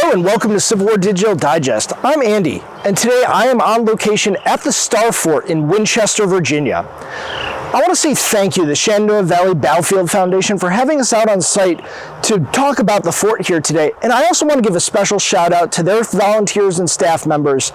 Hello and welcome to Civil War Digital Digest. I'm Andy, and today I am on location at the Star Fort in Winchester, Virginia. I want to say thank you to the Shenandoah Valley Battlefield Foundation for having us out on site to talk about the fort here today, and I also want to give a special shout out to their volunteers and staff members.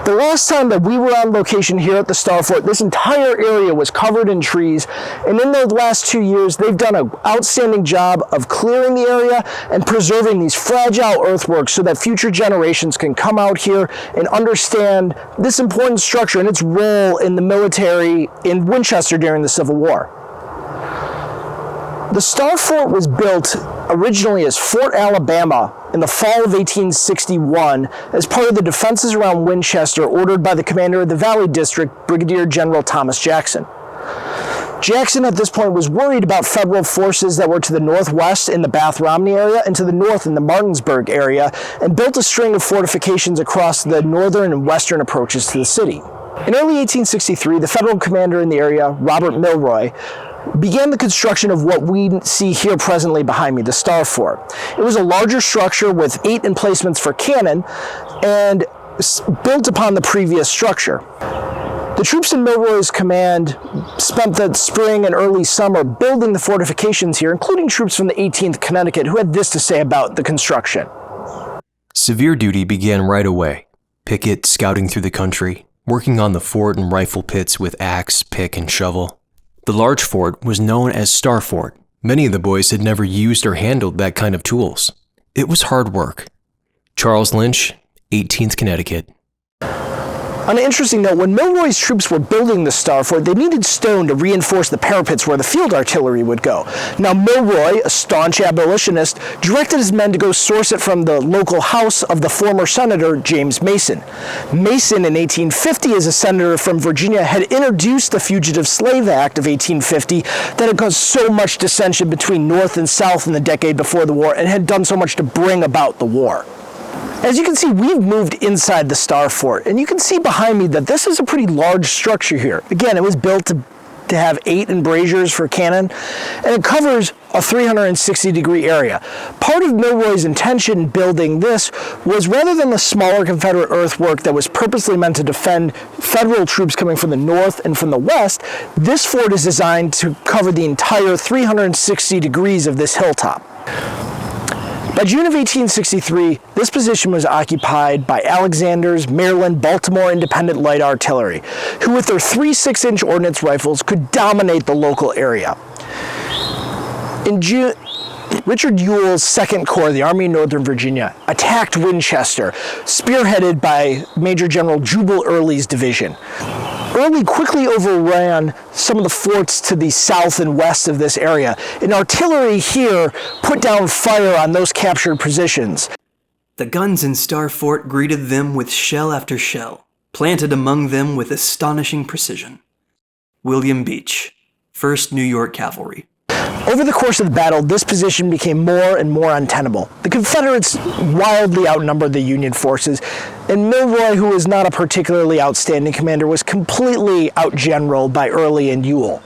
The last time that we were on location here at the Star Fort, this entire area was covered in trees, and in the last 2 years, they've done an outstanding job of clearing the area and preserving these fragile earthworks so that future generations can come out here and understand this important structure and its role in the military in Winchester during the Civil War. The Star Fort was built originally as Fort Alabama in the fall of 1861 as part of the defenses around Winchester ordered by the commander of the Valley District, Brigadier General Thomas Jackson. Jackson at this point was worried about federal forces that were to the northwest in the Bath-Romney area and to the north in the Martinsburg area, and built a string of fortifications across the northern and western approaches to the city. In early 1863, the federal commander in the area, Robert Milroy, began the construction of what we see here presently behind me, the Star Fort. It was a larger structure with 8 emplacements for cannon and built upon the previous structure. The troops in Milroy's command spent the spring and early summer building the fortifications here, including troops from the 18th Connecticut who had this to say about the construction. Severe duty began right away. Picket scouting through the country, working on the fort and rifle pits with axe, pick, and shovel. The large fort was known as Star Fort. Many of the boys had never used or handled that kind of tools. It was hard work. Charles Lynch, 18th Connecticut. On an interesting note, when Milroy's troops were building the Star Fort, they needed stone to reinforce the parapets where the field artillery would go. Now, Milroy, a staunch abolitionist, directed his men to go source it from the local house of the former Senator James Mason. Mason, in 1850, as a senator from Virginia, had introduced the Fugitive Slave Act of 1850 that had caused so much dissension between North and South in the decade before the war and had done so much to bring about the war. As you can see, we've moved inside the Star Fort, and you can see behind me that this is a pretty large structure here. Again, it was built to have 8 embrasures for cannon, and it covers a 360-degree area. Part of Milroy's intention in building this was, rather than the smaller Confederate earthwork that was purposely meant to defend federal troops coming from the north and from the west, this fort is designed to cover the entire 360 degrees of this hilltop. By June of 1863, this position was occupied by Alexander's Maryland Baltimore Independent Light Artillery, who with their 3 6-inch ordnance rifles could dominate the local area. In June, Richard Ewell's 2nd Corps, the Army of Northern Virginia, attacked Winchester, spearheaded by Major General Jubal Early's division. Early quickly overran some of the forts to the south and west of this area, and artillery here put down fire on those captured positions. The guns in Star Fort greeted them with shell after shell, planted among them with astonishing precision. William Beach, 1st New York Cavalry. Over the course of the battle, this position became more and more untenable. The Confederates wildly outnumbered the Union forces, and Milroy, who was not a particularly outstanding commander, was completely outgeneraled by Early and Ewell.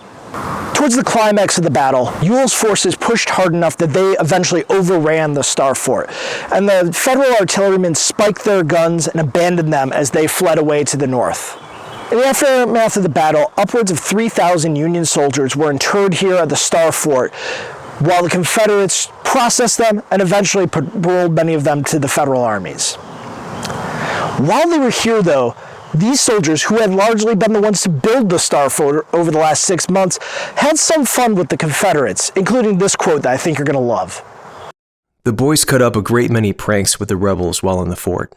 Towards the climax of the battle, Ewell's forces pushed hard enough that they eventually overran the Star Fort, and the Federal artillerymen spiked their guns and abandoned them as they fled away to the north. In the aftermath of the battle, upwards of 3,000 Union soldiers were interred here at the Star Fort, while the Confederates processed them and eventually paroled many of them to the Federal armies. While they were here, though, these soldiers, who had largely been the ones to build the Star Fort over the last 6 months, had some fun with the Confederates, including this quote that I think you're going to love. The boys cut up a great many pranks with the rebels while in the fort.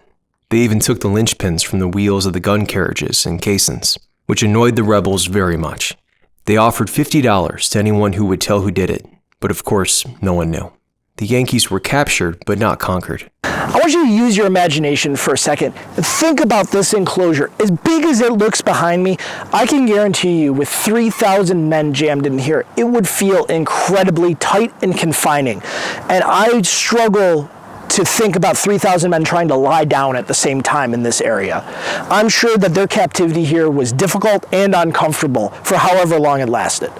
They even took the linchpins from the wheels of the gun carriages and caissons, which annoyed the rebels very much. They offered $50 to anyone who would tell who did it, but of course, no one knew. The Yankees were captured, but not conquered. I want you to use your imagination for a second and think about this enclosure. As big as it looks behind me, I can guarantee you with 3,000 men jammed in here, it would feel incredibly tight and confining. And I struggle to think about 3,000 men trying to lie down at the same time in this area. I'm sure that their captivity here was difficult and uncomfortable for however long it lasted.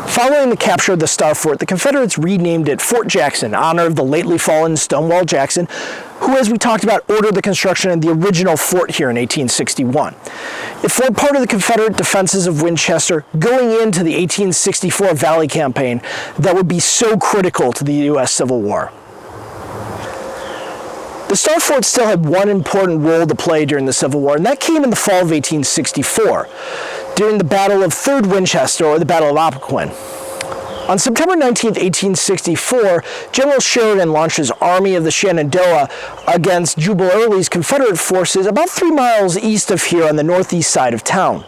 Following the capture of the Star Fort, the Confederates renamed it Fort Jackson in honor of the lately fallen Stonewall Jackson, who, as we talked about, ordered the construction of the original fort here in 1861. It formed part of the Confederate defenses of Winchester going into the 1864 Valley Campaign that would be so critical to the U.S. Civil War. The Star Fort still had one important role to play during the Civil War, and that came in the fall of 1864, during the Battle of 3rd Winchester, or the Battle of Oposquin. On September 19, 1864, General Sheridan launched his Army of the Shenandoah against Jubal Early's Confederate forces about 3 miles east of here on the northeast side of town.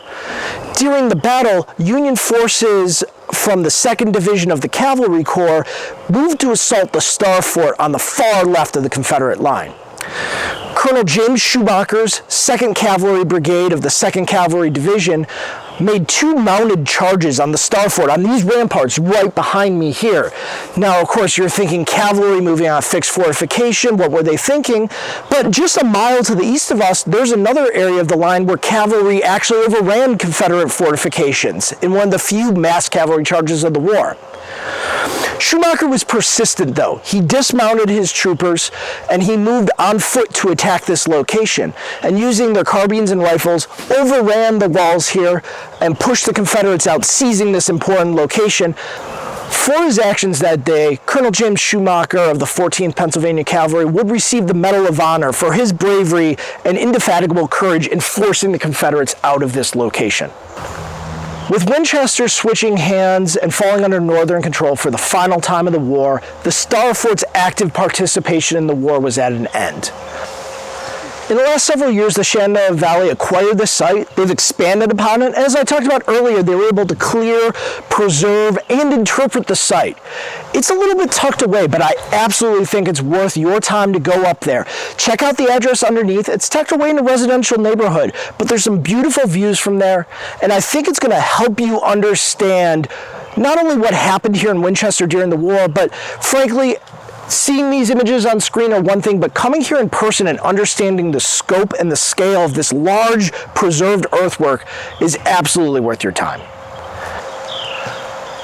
During the battle, Union forces from the 2nd Division of the Cavalry Corps moved to assault the Star Fort on the far left of the Confederate line. Colonel James Schumacher's 2nd Cavalry Brigade of the 2nd Cavalry Division made 2 mounted charges on the Star Fort, on these ramparts right behind me here. Now, of course, you're thinking cavalry moving on a fixed fortification. What were they thinking? But just a mile to the east of us, there's another area of the line where cavalry actually overran Confederate fortifications in one of the few mass cavalry charges of the war. Schumacher was persistent, though. He dismounted his troopers, and he moved on foot to attack this location, and using their carbines and rifles, overran the walls here and pushed the Confederates out, seizing this important location. For his actions that day, Colonel James Schumacher of the 14th Pennsylvania Cavalry would receive the Medal of Honor for his bravery and indefatigable courage in forcing the Confederates out of this location. With Winchester switching hands and falling under Northern control for the final time of the war, the Star Fort's active participation in the war was at an end. In the last several years, the Shenandoah Valley acquired the site. They've expanded upon it. As I talked about earlier, they were able to clear, preserve, and interpret the site. It's a little bit tucked away, but I absolutely think it's worth your time to go up there. Check out the address underneath. It's tucked away in a residential neighborhood, but there's some beautiful views from there, and I think it's going to help you understand not only what happened here in Winchester during the war, but frankly, seeing these images on screen are one thing, but coming here in person and understanding the scope and the scale of this large preserved earthwork is absolutely worth your time.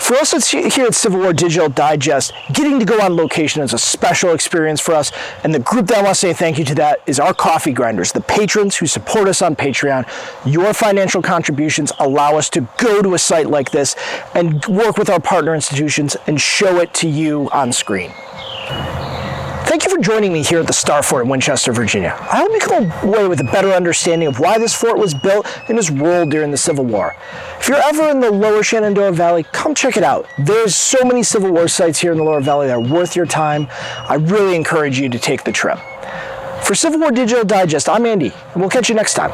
For us here at Civil War Digital Digest, getting to go on location is a special experience for us, and the group that I want to say thank you to that is our coffee grinders, the patrons who support us on Patreon. Your financial contributions allow us to go to a site like this and work with our partner institutions and show it to you on screen. Thank you for joining me here at the Star Fort in Winchester, Virginia. I hope you come away with a better understanding of why this fort was built and its role during the Civil War. If you're ever in the lower Shenandoah Valley, come check it out. There's so many Civil War sites here in the lower valley that are worth your time. I really encourage you to take the trip. For Civil War Digital Digest, I'm Andy, and we'll catch you next time.